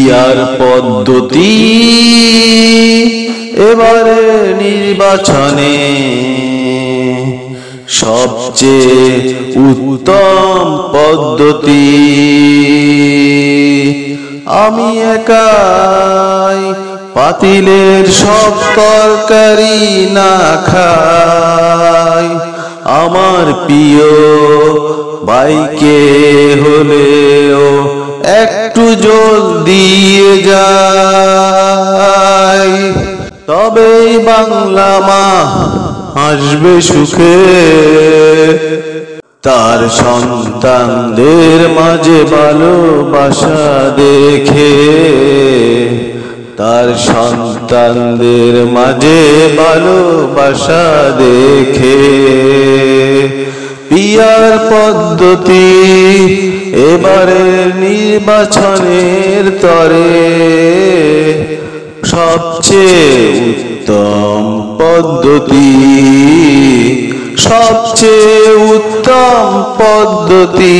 Peer পদ্ধতি এবারে নির্বাচনে সবচেয়ে উত্তম পদ্ধতি। আমি একাই পাতিলের সব তরকারি না খাই, আমার প্রিয় ভাইকে হলেও একটু জল দিয়ে যাই, তবেই বাংলা মা হাসবে সুখে। তার সন্তানদের মাঝে ভালোবাসা দেখে, তার সন্তানদের মাঝে ভালোবাসা দেখে পিয়ার পদ্ধতি এবারে নির্বাচনের তরে সবচেয়ে উত্তম পদ্ধতি, সবচেয়ে উত্তম পদ্ধতি।